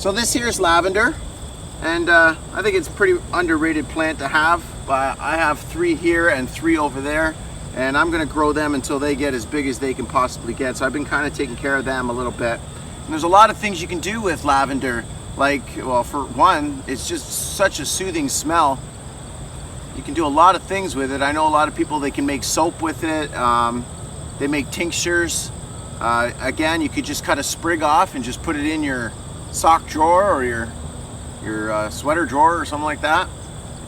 So this here is lavender, and I think it's a pretty underrated plant to have. But I have 3 here and 3 over there, and I'm going to grow them until they get as big as they can possibly get. So I've been kind of taking care of them a little bit. And there's a lot of things you can do with lavender. Like, well, for one, it's just such a soothing smell. You can do a lot of things with it. I know a lot of people, they can make soap with it. They make tinctures. Again, you could just cut a sprig off and just put it in your sock drawer or your sweater drawer or something like that.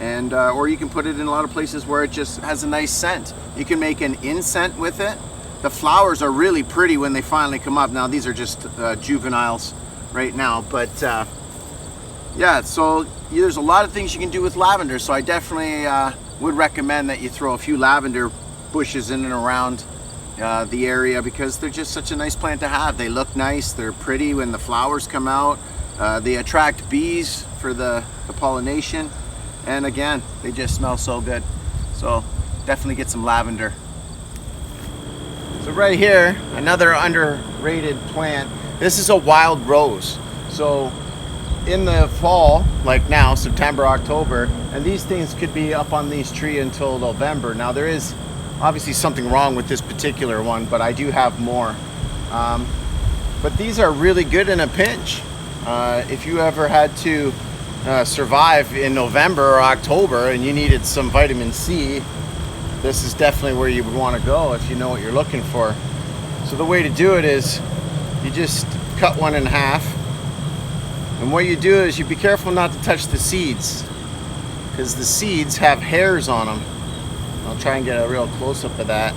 And or you can put it in a lot of places where it just has a nice scent. You can make an incense with it. The flowers are really pretty when they finally come up. Now these are just juveniles right now, but yeah, so there's a lot of things you can do with lavender. So I definitely would recommend that you throw a few lavender bushes in and around the area, because they're just such a nice plant to have. They look nice, they're pretty when the flowers come out. They attract bees for the pollination, and again, they just smell so good. So definitely get some lavender. So right here, another underrated plant. This is a wild rose. So in the fall, like now, September, October, and these things could be up on these trees until November. Now there is obviously something wrong with this particular one, but I do have more. But these are really good in a pinch. If you ever had to survive in November or October and you needed some vitamin C, this is definitely where you would want to go if you know what you're looking for. So the way to do it is you just cut one in half, and what you do is you be careful not to touch the seeds, because the seeds have hairs on them. I'll try and get a real close-up of that.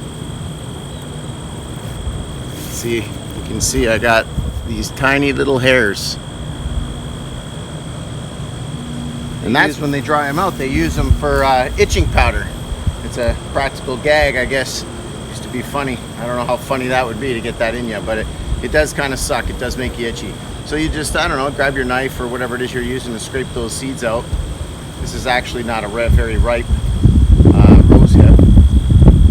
See, you can see I got these tiny little hairs. And that's when they dry them out. They use them for itching powder. It's a practical gag, I guess. Used to be funny. I don't know how funny that would be to get that in you, but it does kind of suck. It does make you itchy. So you just, I don't know, grab your knife or whatever it is you're using to scrape those seeds out. This is actually not a very ripe rose hip,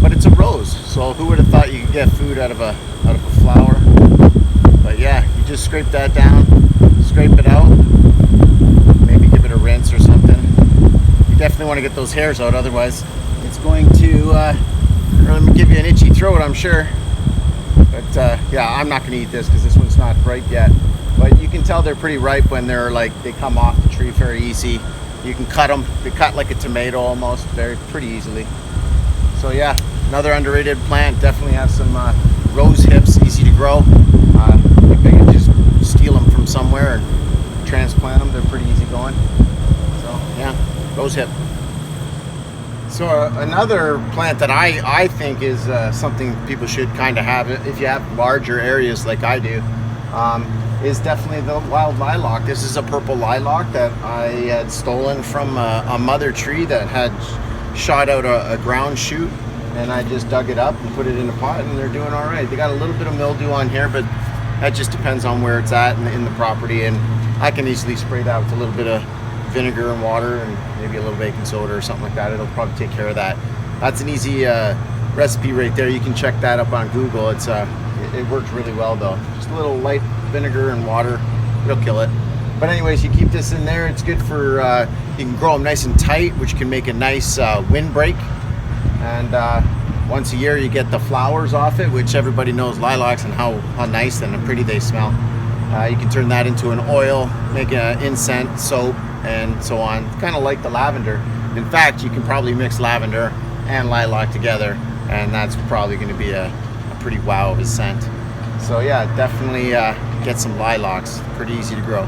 but it's a rose. So who would have thought you could get food out of a flower? But yeah, you just scrape that down, scrape it out, maybe give it a rinse or something. You definitely want to get those hairs out, otherwise it's going to really give you an itchy throat, I'm sure. But yeah, I'm not going to eat this because this one's not ripe yet. But you can tell they're pretty ripe when they're like, they come off the tree very easy. You can cut them. They cut like a tomato almost, pretty easily. So yeah, another underrated plant. Definitely have some rose hips, easy to grow. You can just steal them from somewhere and transplant them. They're pretty easy going. So yeah, rose hip. So another plant that I think is something people should kind of have if you have larger areas like I do, is definitely the wild lilac. This is a purple lilac that I had stolen from a mother tree that had shot out a ground shoot, and I just dug it up and put it in a pot, and they're doing all right. They got a little bit of mildew on here, but that just depends on where it's at in the property, and I can easily spray that with a little bit of vinegar and water and maybe a little baking soda or something like that. It'll probably take care of that. That's an easy recipe right there. You can check that up on Google. It's it works really well though. Just a little light vinegar and water, it'll kill it. But anyways, you keep this in there. It's good for you can grow them nice and tight, which can make a nice windbreak. And once a year you get the flowers off it, which everybody knows lilacs and how nice and pretty they smell. You can turn that into an oil, make an incense, soap, and so on. Kind of like the lavender. In fact, you can probably mix lavender and lilac together, and that's probably going to be a pretty wow of a scent. So yeah, definitely get some lilacs. Pretty easy to grow.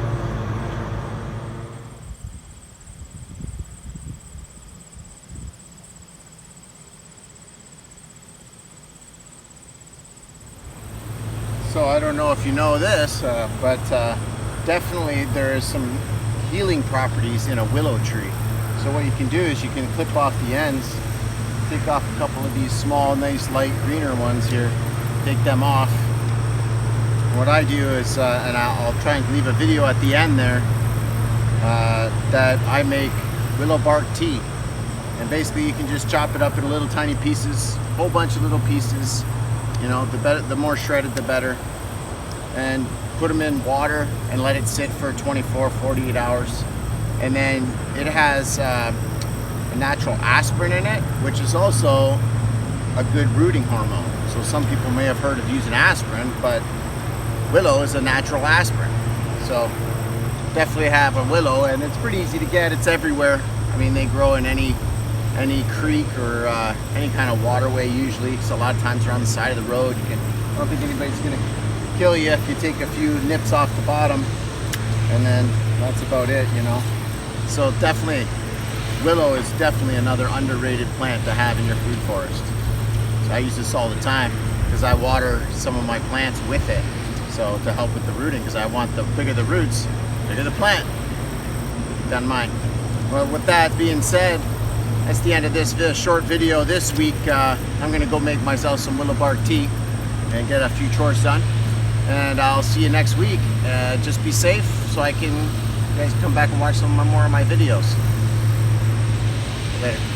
So I don't know if you know this, but definitely there is some healing properties in a willow tree. So what you can do is you can clip off the ends, take off a couple of these small, nice light greener ones here, take them off. What I do is, and I'll try and leave a video at the end there, that I make willow bark tea. And basically you can just chop it up in little tiny pieces, a whole bunch of little pieces. You know, the more shredded the better. And put them in water and let it sit for 24, 48 hours. And then it has a natural aspirin in it, which is also a good rooting hormone. So some people may have heard of using aspirin, but willow is a natural aspirin. So definitely have a willow, and it's pretty easy to get. It's everywhere. I mean, they grow in any creek or any kind of waterway usually. So a lot of times they're on the side of the road. I don't think anybody's gonna kill you if you take a few nips off the bottom, and then that's about it, you know. So definitely, willow is definitely another underrated plant to have in your food forest. So I use this all the time because I water some of my plants with it. So to help with the rooting, because I want the bigger the roots, bigger the plant. Done mine. Well, with that being said, that's the end of this short video this week. I'm gonna go make myself some willow bark tea and get a few chores done. And I'll see you next week. Just be safe so you guys come back and watch some more of my videos. Later.